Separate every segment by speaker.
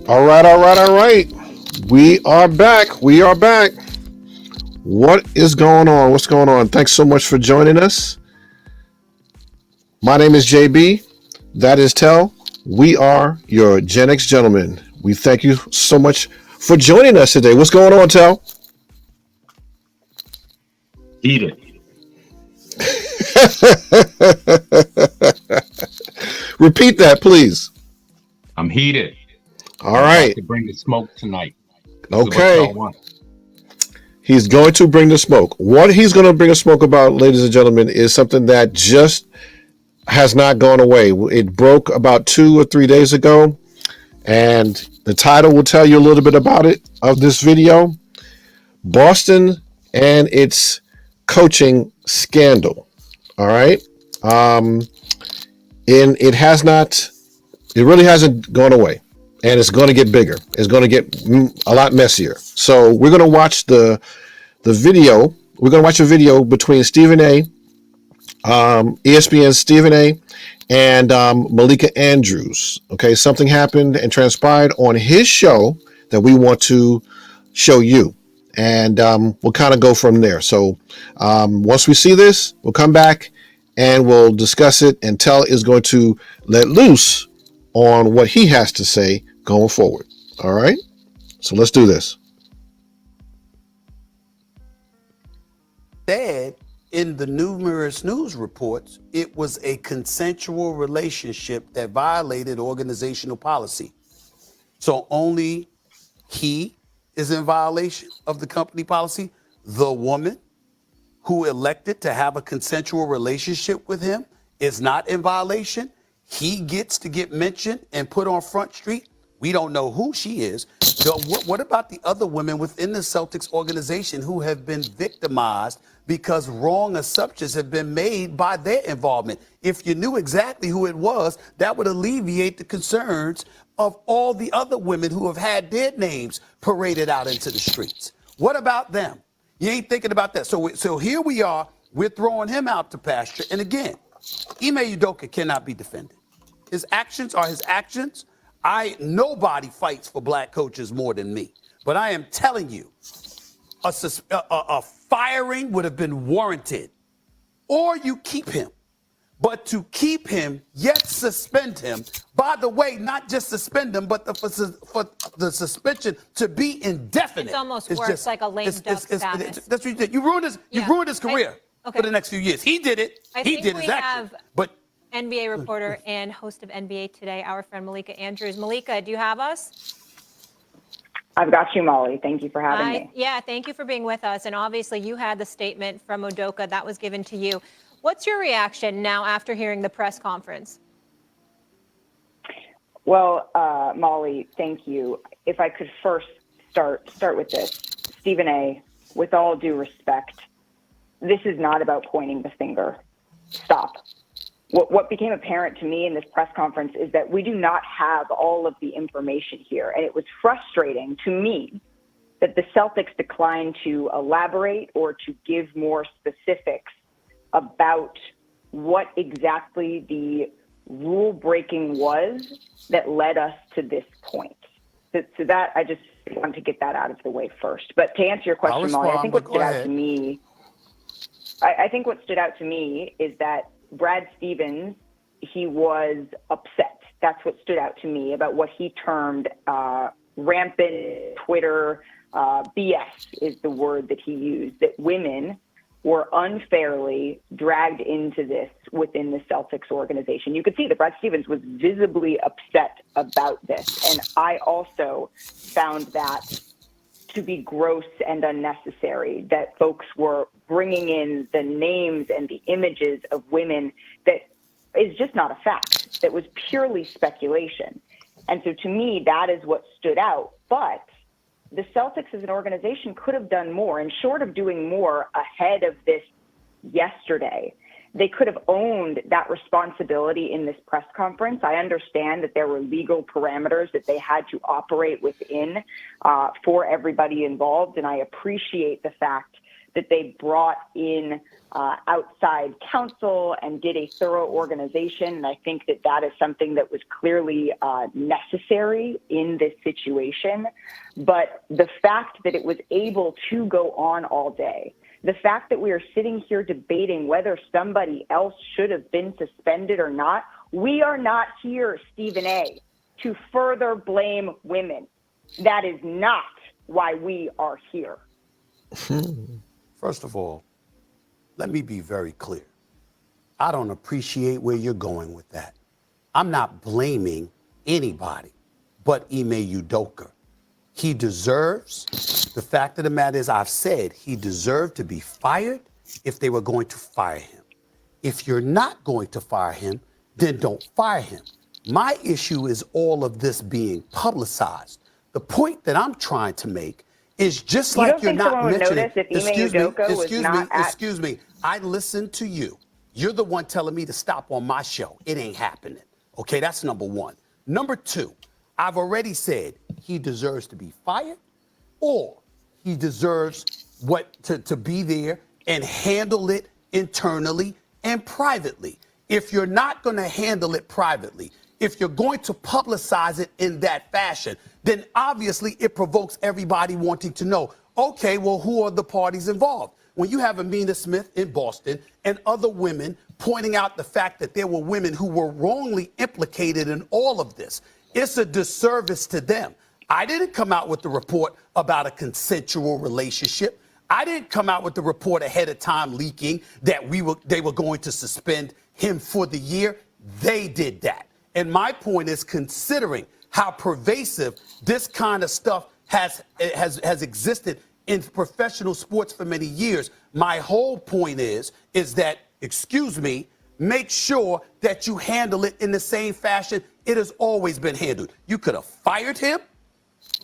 Speaker 1: All right, all right, all right. We are back. We are back. What is going on? What's going on? Thanks so much for joining us. My name is JB. That is Tell. We are your Gen X gentlemen. We thank you so much for joining us today. What's going on, Tell?
Speaker 2: Heated.
Speaker 1: Repeat that, please.
Speaker 2: I'm heated.
Speaker 1: All
Speaker 2: I'm about
Speaker 1: right.
Speaker 2: to bring the smoke tonight. This is what
Speaker 1: Okay.
Speaker 2: y'all want.
Speaker 1: He's going to bring the smoke. What he's going to bring a smoke about, ladies and gentlemen, is something that just has not gone away. It broke about 2 or 3 days ago, and the title will tell you a little bit about it of this video. Boston and its coaching scandal. All right. Um, and it has not, it really hasn't gone away. And it's going to get bigger. It's going to get a lot messier. So we're going to watch the video. We're going to watch a video between Stephen A, ESPN's Stephen A, and Malika Andrews. Okay, something happened and transpired on his show that we want to show you. And we'll kind of go from there. So once we see this, we'll come back and we'll discuss it. And Tell is going to let loose on what he has to say going forward. All right. So let's do this.
Speaker 3: Said in the numerous news reports, it was a consensual relationship that violated organizational policy. So only he is in violation of the company policy. The woman who elected to have a consensual relationship with him is not in violation. He gets to get mentioned and put on Front Street. We don't know who she is. What about the other women within the Celtics organization who have been victimized because wrong assumptions have been made by their involvement? If you knew exactly who it was, that would alleviate the concerns of all the other women who have had their names paraded out into the streets. What about them? You ain't thinking about that. So here we are. We're throwing him out to pasture. And again, Ime Udoka cannot be defended. His actions are his actions. Nobody fights for black coaches more than me. But I am telling you, a firing would have been warranted. Or you keep him. But to keep him, yet suspend him. By the way, not just suspend him, but for the suspension to be indefinite.
Speaker 4: It's almost worse, like a lame duck status.
Speaker 3: That's what you did. You ruined his career for the next few years. He did it. He did his action. But
Speaker 4: NBA reporter and host of NBA Today, our friend Malika Andrews. Malika, do you have us?
Speaker 5: I've got you, Molly. Thank you for having me.
Speaker 4: Yeah, thank you for being with us. And obviously, you had the statement from Udoka that was given to you. What's your reaction now after hearing the press conference?
Speaker 5: Well, Molly, thank you. If I could first start with this. Stephen A., with all due respect, this is not about pointing the finger. Stop. What became apparent to me in this press conference is that we do not have all of the information here. And it was frustrating to me that the Celtics declined to elaborate or to give more specifics about what exactly the rule breaking was that led us to this point. So that I just wanted to get that out of the way first. But to answer your question, Molly, I think what stood out to me, I think what stood out to me is that Brad Stevens, he was upset. That's what stood out to me about what he termed rampant Twitter BS is the word that he used, that women were unfairly dragged into this within the Celtics organization. You could see that Brad Stevens was visibly upset about this. And I also found that to be gross and unnecessary, that folks were bringing in the names and the images of women that is just not a fact. That was purely speculation. And so to me, that is what stood out. But the Celtics as an organization could have done more, and short of doing more ahead of this yesterday, they could have owned that responsibility in this press conference. I understand that there were legal parameters that they had to operate within for everybody involved, and I appreciate the fact that they brought in outside counsel and did a thorough organization. And I think that that is something that was clearly necessary in this situation. But the fact that it was able to go on all day, the fact that we are sitting here debating whether somebody else should have been suspended or not, we are not here, Stephen A., to further blame women. That is not why we are here.
Speaker 3: First of all, let me be very clear. I don't appreciate where you're going with that. I'm not blaming anybody but Ime Udoka. He deserves, the fact of the matter is, I've said he deserved to be fired if they were going to fire him. If you're not going to fire him, then don't fire him. My issue is all of this being publicized. The point that I'm trying to make is just like you're not mentioning. Excuse me. I listened to you. You're the one telling me to stop on my show. It ain't happening. Okay, that's number one. Number two, I've already said he deserves to be fired, or he deserves to be there and handle it internally and privately. If you're not going to handle it privately, if you're going to publicize it in that fashion, then obviously it provokes everybody wanting to know, okay, well, who are the parties involved? When you have Amina Smith in Boston and other women pointing out the fact that there were women who were wrongly implicated in all of this, it's a disservice to them. I didn't come out with the report about a consensual relationship. I didn't come out with the report ahead of time leaking that they were going to suspend him for the year. They did that. And my point is, considering how pervasive this kind of stuff has existed in professional sports for many years, my whole point is that, excuse me, make sure that you handle it in the same fashion it has always been handled. You could have fired him,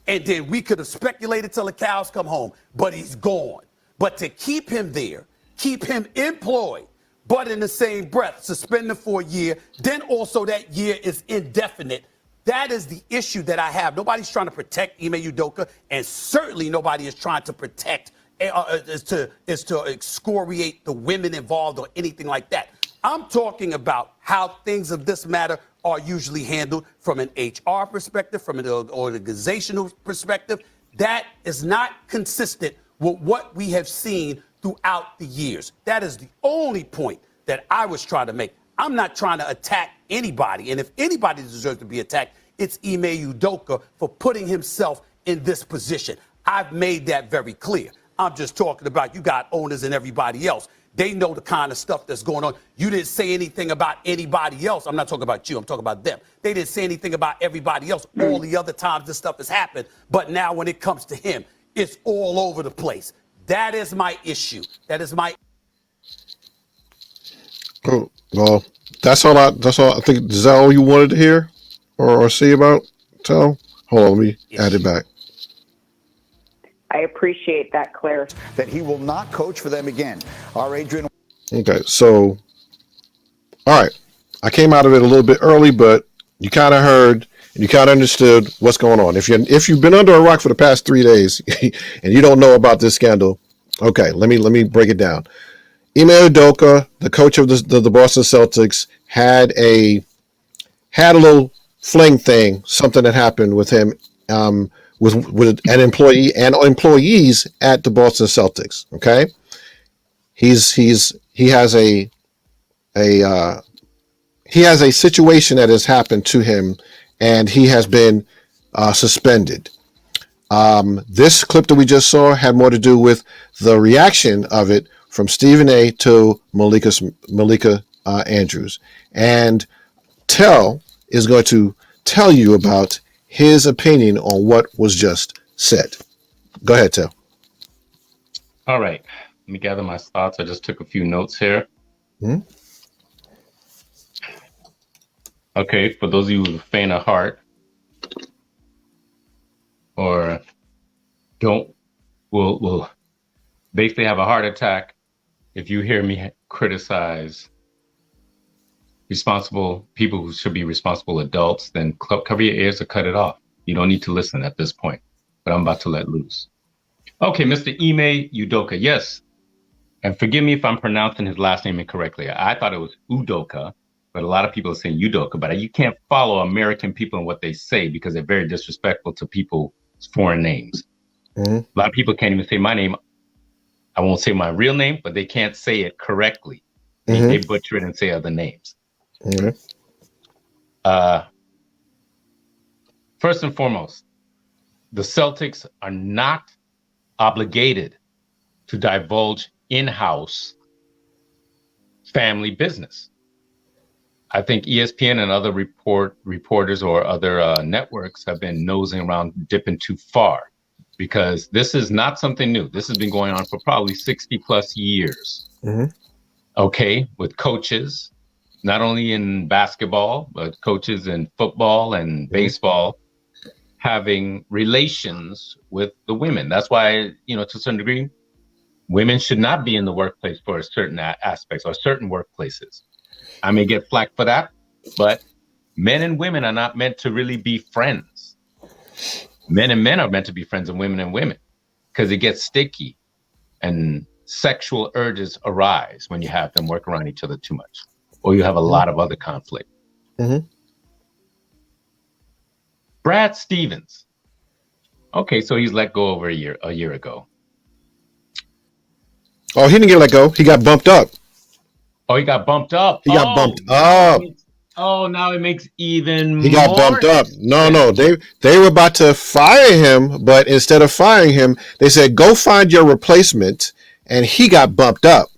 Speaker 3: and then we could have speculated till the cows come home, but he's gone. But to keep him there, keep him employed, but in the same breath, suspend him for a year, then also that year is indefinite. That is the issue that I have. Nobody's trying to protect Ime Udoka, and certainly nobody is trying to protect, is to excoriate the women involved or anything like that. I'm talking about how things of this matter are usually handled from an HR perspective, from an organizational perspective. That is not consistent with what we have seen throughout the years. That is the only point that I was trying to make. I'm not trying to attack anybody. And if anybody deserves to be attacked, it's Ime Udoka for putting himself in this position. I've made that very clear. I'm just talking about you got owners and everybody else. They know the kind of stuff that's going on. You didn't say anything about anybody else. I'm not talking about you. I'm talking about them. They didn't say anything about everybody else all the other times this stuff has happened. But now when it comes to him, it's all over the place. That is my issue. That is my.
Speaker 1: Oh, well, that's all. I think. Is that all you wanted to hear or see about? Hold on, let me add it back.
Speaker 5: I appreciate that, Claire.
Speaker 6: That he will not coach for them again. Our Adrian.
Speaker 1: Okay, so, all right. I came out of it a little bit early, but you kind of heard and you kind of understood what's going on. If you've been under a rock for the past 3 days and you don't know about this scandal, okay, let me break it down. Ime Udoka, the coach of the Boston Celtics, had a little fling thing, something that happened with him. With an employee and employees at the Boston Celtics. Okay, he has a situation that has happened to him, and he has been suspended. This clip that we just saw had more to do with the reaction of it from Stephen A. to Malika Andrews, and Tell is going to tell you about his opinion on what was just said. Go ahead, Tell.
Speaker 2: All right. Let me gather my thoughts. I just took a few notes here.
Speaker 1: Mm-hmm.
Speaker 2: Okay, for those of you who faint of heart or will basically have a heart attack if you hear me criticize responsible people who should be responsible adults, then cover your ears or cut it off. You don't need to listen at this point, but I'm about to let loose. Okay, Mr. Ime Udoka. Yes, and forgive me if I'm pronouncing his last name incorrectly. I thought it was Udoka, but a lot of people are saying Udoka. But you can't follow American people and what they say because they're very disrespectful to people's foreign names.
Speaker 1: Mm-hmm.
Speaker 2: A lot of people can't even say my name. I won't say my real name, but they can't say it correctly. They butcher it and say other names.
Speaker 1: Mm-hmm.
Speaker 2: First and foremost, the Celtics are not obligated to divulge in-house family business. I think ESPN and other reporters or other networks have been nosing around, dipping too far, because this is not something new. This has been going on for probably 60 plus years.
Speaker 1: Mm-hmm.
Speaker 2: Okay, with coaches, not only in basketball, but coaches in football and baseball having relations with the women. That's why, to a certain degree, women should not be in the workplace for certain aspects or certain workplaces. I may get flack for that, but men and women are not meant to really be friends. Men and men are meant to be friends, and women, because it gets sticky and sexual urges arise when you have them work around each other too much, or you have a lot of other conflict.
Speaker 1: Mm-hmm.
Speaker 2: Brad Stevens. Okay, so he's let go over a year ago.
Speaker 1: Oh, he didn't get let go. He got bumped up.
Speaker 2: Oh, he got bumped up.
Speaker 1: He got bumped up.
Speaker 2: Now it makes even
Speaker 1: He got bumped up. No, they were about to fire him, but instead of firing him, they said go find your replacement, and he got bumped up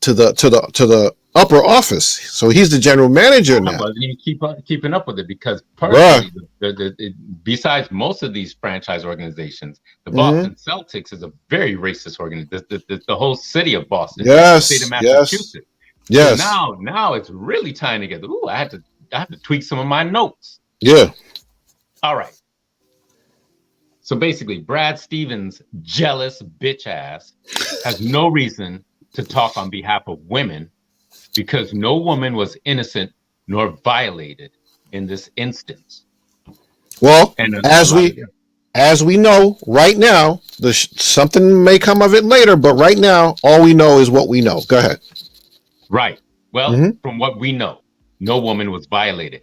Speaker 1: to the upper office. So he's the general manager now.
Speaker 2: But you keeping up with it, because personally, besides most of these franchise organizations, the Boston Celtics is a very racist organization. The whole city of Boston, the state of Massachusetts.
Speaker 1: Yes.
Speaker 2: So now it's really tying together. Ooh, I have to tweak some of my notes.
Speaker 1: Yeah.
Speaker 2: All right. So basically, Brad Stevens' jealous bitch ass has no reason to talk on behalf of women, because no woman was innocent nor violated in this instance.
Speaker 1: Well, as we know right now, something may come of it later, but right now, all we know is what we know. Go ahead.
Speaker 2: Right. Well, from what we know, no woman was violated.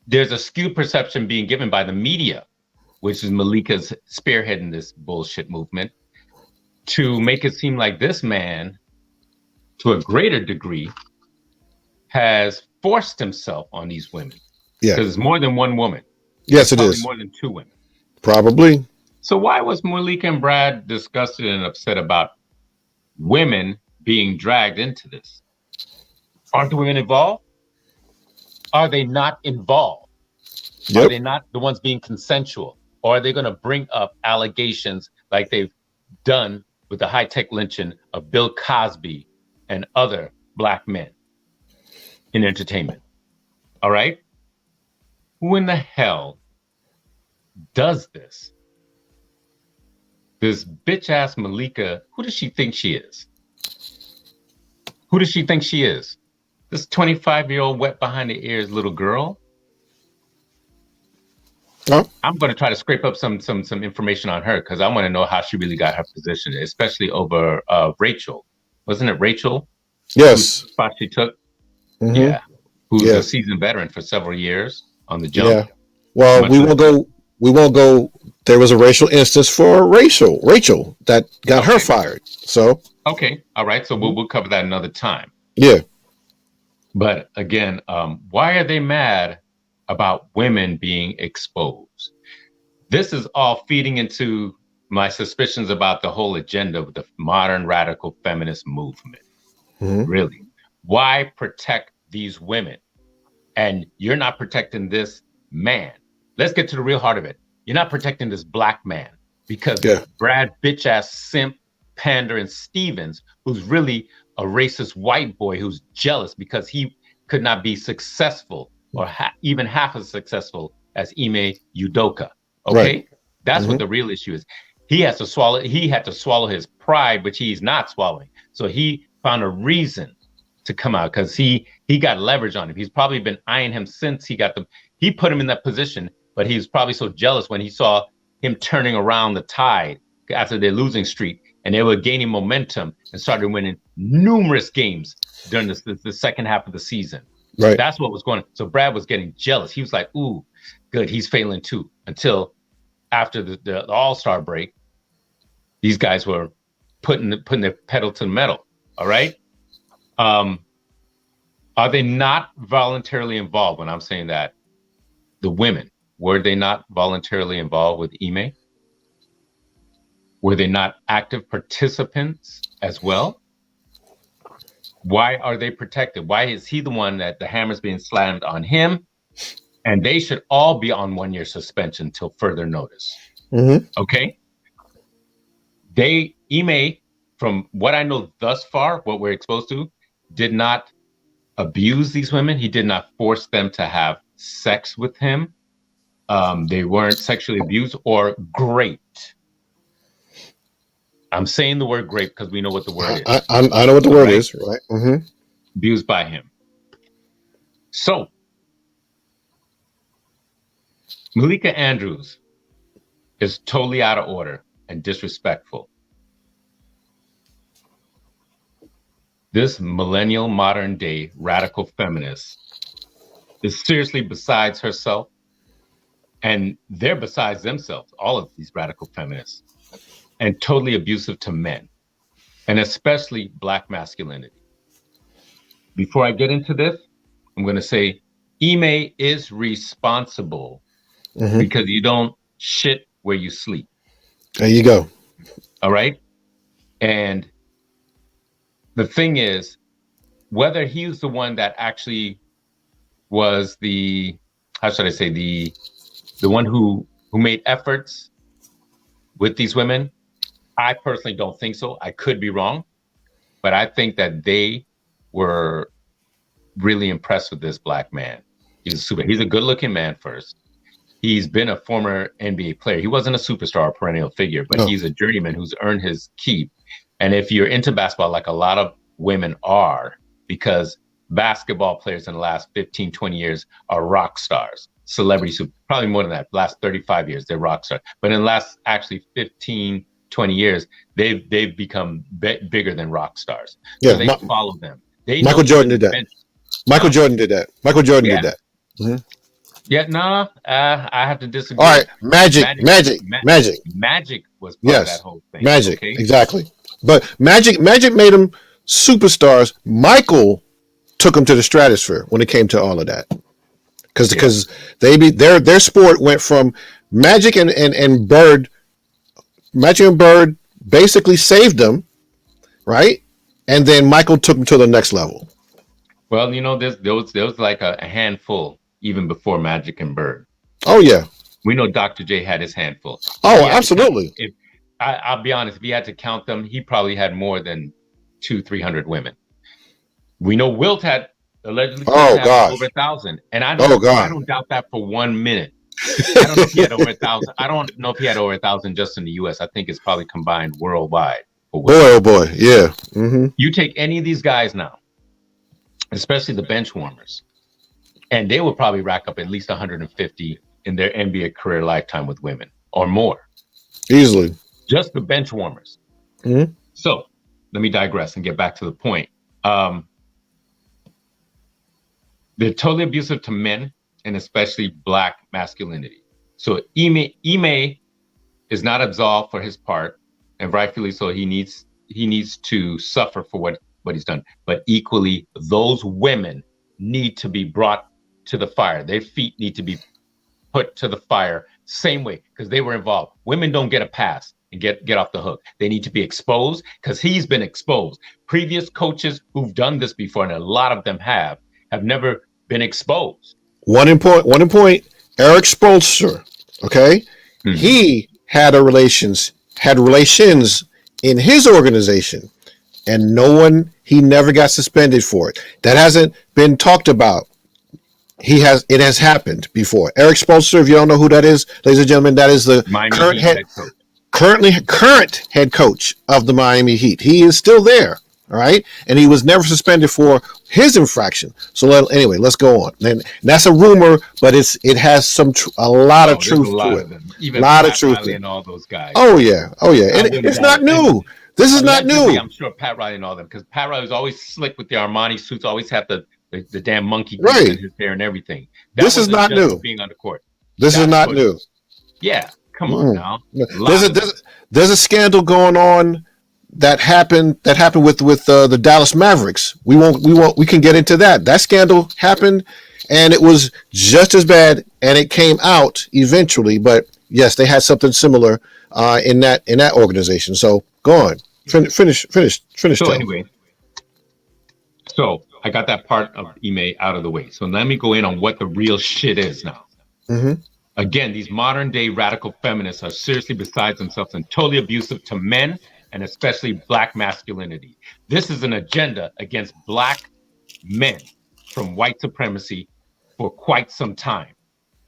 Speaker 2: There's a skewed perception being given by the media, which is Malika's spearheading this bullshit movement, to make it seem like this man, to a greater degree, has forced himself on these women.
Speaker 1: Yeah.
Speaker 2: Because it's more than one woman.
Speaker 1: Yes, it is.
Speaker 2: More than two women.
Speaker 1: Probably.
Speaker 2: So why was Malika and Brad disgusted and upset about women being dragged into this? Aren't the women involved? Are they not involved?
Speaker 1: Yep.
Speaker 2: Are they not the ones being consensual? Or are they going to bring up allegations like they've done with the high-tech lynching of Bill Cosby and other black men in entertainment? All right? Who in the hell does this? This bitch-ass Malika, who does she think she is? Who does she think she is? This 25-year-old wet behind the ears little girl?
Speaker 1: Huh?
Speaker 2: I'm going to try to scrape up some information on her, because I want to know how she really got her position, especially over Rachel. Wasn't it Rachel?
Speaker 1: Yes.
Speaker 2: Whose spot she took? Yeah. Who's a seasoned veteran for several years on the jump.
Speaker 1: Yeah. Well, we won't go. There was a racial instance for Rachel that got her fired. So.
Speaker 2: Okay. All right. So we'll cover that another time.
Speaker 1: Yeah.
Speaker 2: But again, why are they mad about women being exposed? This is all feeding into my suspicions about the whole agenda of the modern radical feminist movement. Really. Why protect these women? And you're not protecting this man. Let's get to the real heart of it. You're not protecting this black man, because Brad bitch ass simp pander and Stevens, who's really a racist white boy who's jealous because he could not be successful or even half as successful as Ime Udoka. Okay, right. That's what the real issue is. He had to swallow his pride, which he's not swallowing. So he found a reason to come out, because he got leverage on him. He's probably been eyeing him since he put him in that position, but he was probably so jealous when he saw him turning around the tide after their losing streak. and they were gaining momentum and started winning numerous games during the second half of the season.
Speaker 1: Right.
Speaker 2: That's what was going on. So Brad was getting jealous. He was like, ooh, good, he's failing too. Until after the All-Star break, these guys were putting their pedal to the metal. All right. Are they not voluntarily involved when I'm saying that? The women, were they not voluntarily involved with Ime? Were they not active participants as well? Why are they protected? Why is he the one that the hammer's being slammed on him? And they should all be on 1-year suspension till further notice.
Speaker 1: Mm-hmm.
Speaker 2: Okay? Ime, from what I know thus far, what we're exposed to, did not abuse these women. He did not force them to have sex with him. They weren't sexually abused or raped. I'm saying the word grape because we know what the word is.
Speaker 1: I know what the word is, right? Mm-hmm.
Speaker 2: Abused by him. So, Malika Andrews is totally out of order and disrespectful. This millennial, modern day radical feminist is seriously besides herself, and they're besides themselves, all of these radical feminists, and totally abusive to men, and especially Black masculinity. Before I get into this, I'm going to say Ime is responsible because you don't shit where you sleep.
Speaker 1: There you go.
Speaker 2: All right? And the thing is, whether he's the one that actually was the one who made efforts with these women, I personally don't think so. I could be wrong, but I think that they were really impressed with this Black man. He's a good-looking man first. He's been a former NBA player. He wasn't a superstar or perennial figure, but he's a journeyman who's earned his keep. And if you're into basketball, like a lot of women are, because basketball players in the last 15, 20 years are rock stars, celebrities who probably more than that, last 35 years, they're rock stars. But in the last actually 15, 20 years, they've become bigger than rock stars. So they follow them.
Speaker 1: Michael Jordan did that. Michael Jordan did that. Mm-hmm.
Speaker 2: Yeah, no, I have to disagree.
Speaker 1: All right, Magic
Speaker 2: was part of that whole thing.
Speaker 1: Magic,
Speaker 2: okay?
Speaker 1: Exactly. But Magic made them superstars. Michael took them to the stratosphere when it came to all of that, because their sport went from Magic and Bird. Magic and Bird basically saved them, right? And then Michael took them to the next level.
Speaker 2: Well, there was like a handful even before Magic and Bird.
Speaker 1: Oh yeah,
Speaker 2: we know Dr. J had his handful.
Speaker 1: Oh, absolutely.
Speaker 2: I'll be honest, if he had to count them, he probably had more than 200-300 women. We know Wilt had allegedly over 1,000, and I don't doubt that for 1 minute. I don't know if he had over 1,000. I don't know if he had over 1,000 just in the U.S. I think it's probably combined worldwide.
Speaker 1: Boy, yeah. Mm-hmm.
Speaker 2: You take any of these guys now, especially the bench warmers, and they will probably rack up at least 150 in their NBA career lifetime with women or more.
Speaker 1: Easily.
Speaker 2: Just the bench warmers.
Speaker 1: Mm-hmm.
Speaker 2: So let me digress and get back to the point. They're totally abusive to men and especially Black masculinity. So Ime is not absolved for his part, and rightfully so. He needs to suffer for what he's done. But equally, those women need to be brought to the fire. Their feet need to be put to the fire, same way, because they were involved. Women don't get a pass and get off the hook. They need to be exposed because he's been exposed. Previous coaches who've done this before, and a lot of them have never been exposed. One
Speaker 1: point. Eric Spoelstra, okay? Mm-hmm. He had relations in his organization, and he never got suspended for it. That hasn't been talked about. It has happened before. Eric Spoelstra, if you don't know who that is, ladies and gentlemen, that is the current head coach of the Miami Heat. He is still there, all right? And he was never suspended for his infraction. So anyway, let's go on. And that's a rumor, but it has a lot of truth to it.
Speaker 2: A lot of truth in all those guys.
Speaker 1: Oh yeah. And it's not new. This is not
Speaker 2: Allegedly,
Speaker 1: new.
Speaker 2: I'm sure Pat Riley and all them, because Pat Riley was always slick with the Armani suits, always have the damn monkey grease
Speaker 1: Right.
Speaker 2: in his hair and everything. That
Speaker 1: This is
Speaker 2: wasn't
Speaker 1: not
Speaker 2: just
Speaker 1: new.
Speaker 2: being on the court.
Speaker 1: This is not
Speaker 2: was-
Speaker 1: new.
Speaker 2: Yeah, come on now.
Speaker 1: There's a scandal going on that happened with the Dallas Mavericks. We can get into that. That scandal happened, and it was just as bad, and it came out eventually. But yes, they had something similar in that organization. So go on, finish.
Speaker 2: So anyway, so I got that part of Ime out of the way. So let me go in on what the real shit is now.
Speaker 1: Mm-hmm.
Speaker 2: Again, these modern day radical feminists are seriously beside themselves and totally abusive to men and especially Black masculinity. This is an agenda against Black men from white supremacy for quite some time.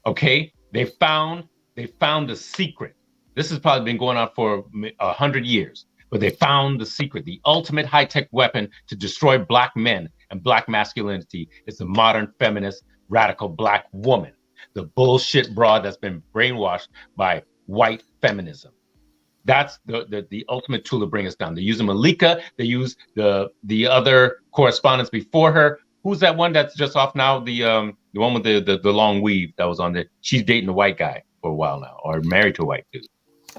Speaker 2: Okay, they found the secret. This has probably been going on for 100 years, but they found the secret. The ultimate high-tech weapon to destroy Black men and Black masculinity is the modern feminist radical Black woman, the bullshit broad that's been brainwashed by white feminism. That's the ultimate tool to bring us down. They use Malika. They use the other correspondents before her. Who's that one that's just off now? The one with the long weave that was on there. She's dating a white guy for a while now, or married to a white dude.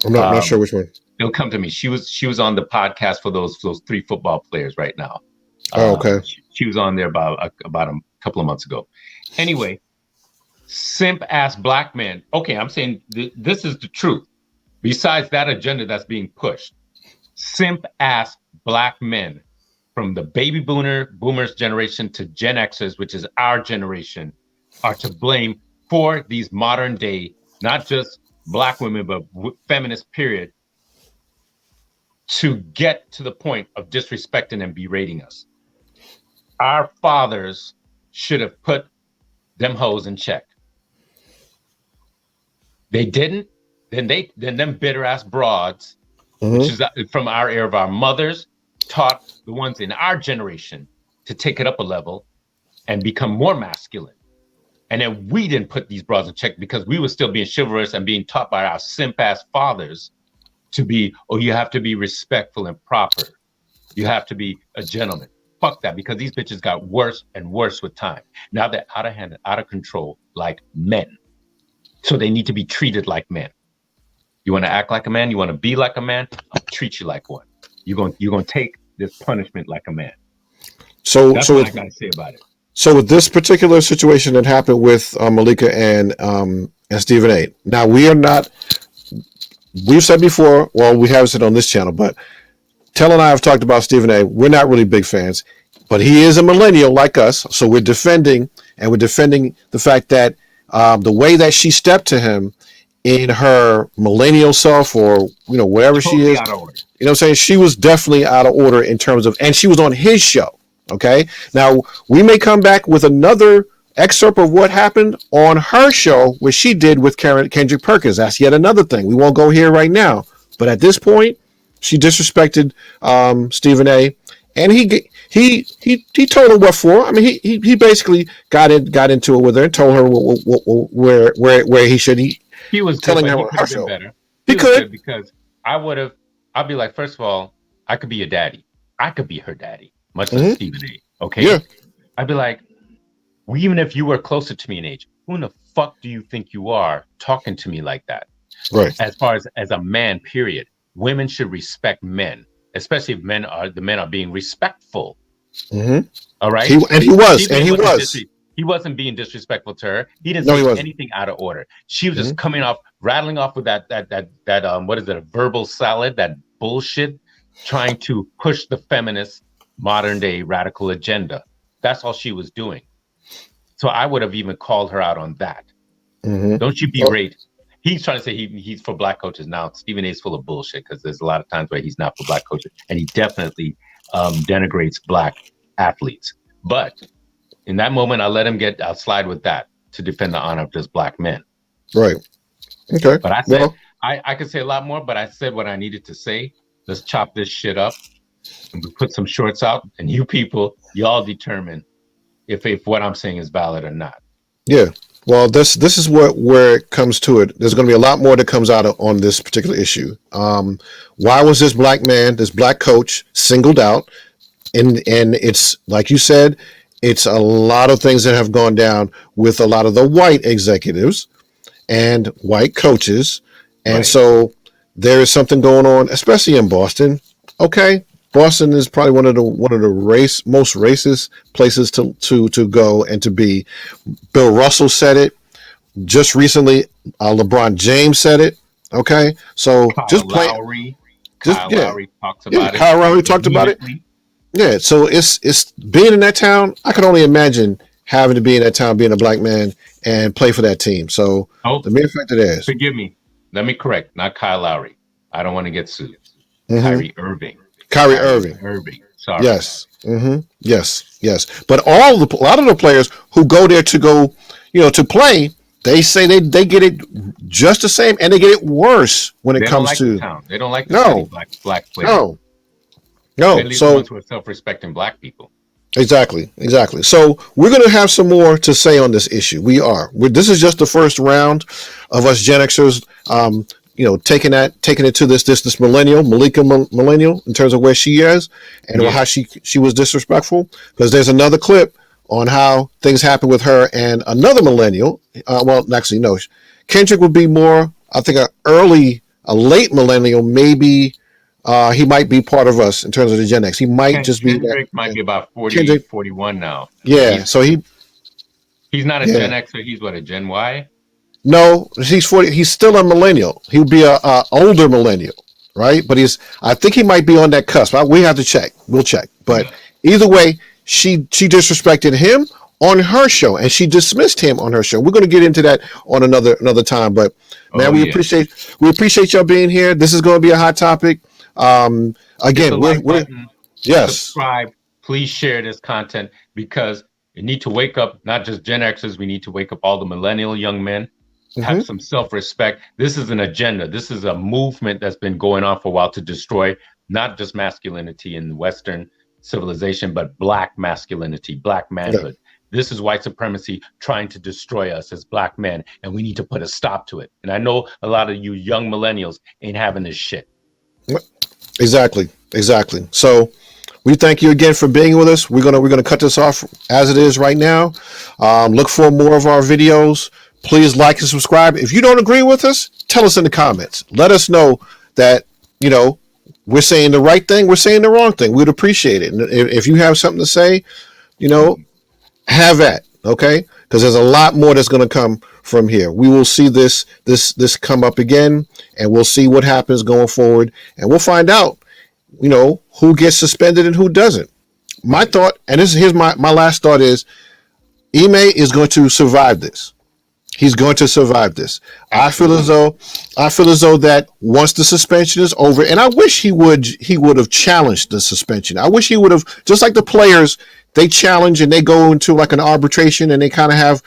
Speaker 1: I'm not sure which one.
Speaker 2: It'll come to me. She was on the podcast for those 3 football players right now.
Speaker 1: Oh, okay.
Speaker 2: She was on there about a couple of months ago. Anyway, simp ass Black men. Okay, I'm saying this is the truth. Besides that agenda that's being pushed, simp ass Black men from the baby boomers generation to Gen Xers, which is our generation, are to blame for these modern day, not just Black women, but feminist period, to get to the point of disrespecting and berating us. Our fathers should have put them hoes in check. They didn't. Then them bitter ass broads, which is from our era of our mothers, taught the ones in our generation to take it up a level and become more masculine. And then we didn't put these broads in check because we were still being chivalrous and being taught by our simp ass fathers to be, you have to be respectful and proper. You have to be a gentleman. Fuck that, because these bitches got worse and worse with time. Now they're out of hand and out of control like men. So they need to be treated like men. You want to act like a man? You want to be like a man? I'll treat you like one. You're going to take this punishment like a man. That's what I got to say about it.
Speaker 1: So with this particular situation that happened with Malika and Stephen A. Now we've said before, well, we haven't said on this channel, but Tel and I have talked about Stephen A. We're not really big fans, but he is a millennial like us. So we're defending the fact that the way that she stepped to him in her millennial self, or whatever totally she is,
Speaker 2: out of order.
Speaker 1: I'm saying, she was definitely out of order in terms of, and she was on his show. Okay, now we may come back with another excerpt of what happened on her show, which she did with Kendrick Perkins. That's yet another thing. We won't go here right now, but at this point, she disrespected Stephen A. And he told her what for. I mean, he basically got into it with her and told her where he should.
Speaker 2: He was
Speaker 1: telling
Speaker 2: good,
Speaker 1: her
Speaker 2: he
Speaker 1: what
Speaker 2: could
Speaker 1: her
Speaker 2: have been
Speaker 1: show.
Speaker 2: better.
Speaker 1: He could,
Speaker 2: because I'd be like, first of all, I could be your daddy. I could be her daddy, much like Stephen A. Okay. Yeah. I'd be like, well, even if you were closer to me in age, who in the fuck do you think you are talking to me like that?
Speaker 1: Right.
Speaker 2: As far as a man, period. Women should respect men, especially if the men are being respectful. Mm-hmm. All right. He wasn't being disrespectful to her. He didn't say anything out of order. She was just coming off, rattling off with that what is it, a verbal salad, that bullshit, trying to push the feminist modern day radical agenda. That's all she was doing. So I would have even called her out on that. Mm-hmm. Don't you berate. He's trying to say he's for Black coaches. Now, Stephen A is full of bullshit, because there's a lot of times where he's not for Black coaches, and he definitely denigrates Black athletes. But in that moment, I'll slide with that to defend the honor of just Black men.
Speaker 1: Right. Okay.
Speaker 2: But I said, I could say a lot more, but I said what I needed to say. Let's chop this shit up, and we put some shorts out, and you people, y'all determine if what I'm saying is valid or not.
Speaker 1: Yeah. Well, this is where it comes to it. There's going to be a lot more that comes out on this particular issue. Why was this black man, this black coach, singled out? And it's like you said, it's a lot of things that have gone down with a lot of the white executives and white coaches, and so there is something going on, especially in Boston. Okay, Boston is probably one of the most racist places to go and to be. Bill Russell said it just recently. LeBron James said it. Okay, so
Speaker 2: Kyle Lowry talks about it.
Speaker 1: Kyle Lowry talked about it. Yeah, so it's being in that town. I can only imagine having to be in that town, being a black man, and play for that team. So the mere fact that it is.
Speaker 2: Forgive me. Let me correct. Not Kyle Lowry. I don't want to get sued. Kyrie Irving.
Speaker 1: Kyrie Irving.
Speaker 2: Sorry.
Speaker 1: Yes. Yes. But a lot of the players who go there to go, to play, they say they get it just the same, and they get it worse when it comes to
Speaker 2: the town. They don't like the black players.
Speaker 1: No.
Speaker 2: They leave the ones who are self-respecting black people.
Speaker 1: Exactly. So we're going to have some more to say on this issue. This is just the first round of us Gen Xers, taking it to this millennial, Malika millennial, in terms of where she is and how she was disrespectful. Because there's another clip on how things happen with her and another millennial. Kendrick would be more, I think, a late millennial, maybe. He might be part of us in terms of the Gen X. He might just be.
Speaker 2: Kendrick might be about 40, 41 now.
Speaker 1: Yeah, so
Speaker 2: he's not a Gen Xer. He's a Gen Y?
Speaker 1: No, he's 40. He's still a millennial. He would be a older millennial, right? But I think he might be on that cusp. We have to check. We'll check. But either way, she disrespected him on her show, and she dismissed him on her show. We're going to get into that on another time. But man, we appreciate y'all being here. This is going to be a hot topic. Again, we're
Speaker 2: subscribe. Please share this content, because you need to wake up not just Gen Xers. We need to wake up all the millennial young men. Have some self-respect. This is an agenda. This is a movement that's been going on for a while to destroy not just masculinity in Western civilization, but black masculinity, black manhood. This is white supremacy trying to destroy us as black men, and we need to put a stop to it. And I know a lot of you young millennials ain't having this shit.
Speaker 1: Exactly. So we thank you again for being with us. We're gonna cut this off as it is right now. Look for more of our videos. Please like and subscribe. If you don't agree with us, tell us in the comments. Let us know that we're saying the right thing, we're saying the wrong thing. We'd appreciate it. And if you have something to say, have that. Okay, because there's a lot more that's going to come from here. We will see this come up again, and we'll see what happens going forward, and we'll find out, who gets suspended and who doesn't. My thought, and here's my last thought is, Ime is going to survive this. He's going to survive this. I feel as though that once the suspension is over, and I wish he would have challenged the suspension. I wish he would have, just like the players, they challenge and they go into like an arbitration and they kind of have,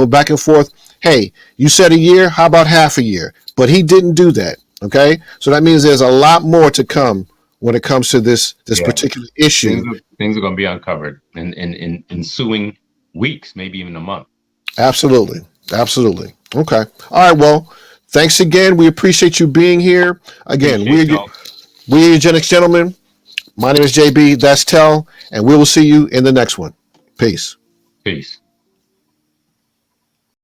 Speaker 1: back and forth. Hey, you said a year, how about half a year? But he didn't do that. Okay. So that means there's a lot more to come when it comes to this particular issue.
Speaker 2: Things are going to be uncovered in ensuing weeks, maybe even a month.
Speaker 1: Absolutely. Okay. All right. Well, thanks again. We appreciate you being here. Again, we're Gen X gentlemen. My name is JB. That's Tell, and we will see you in the next one. Peace.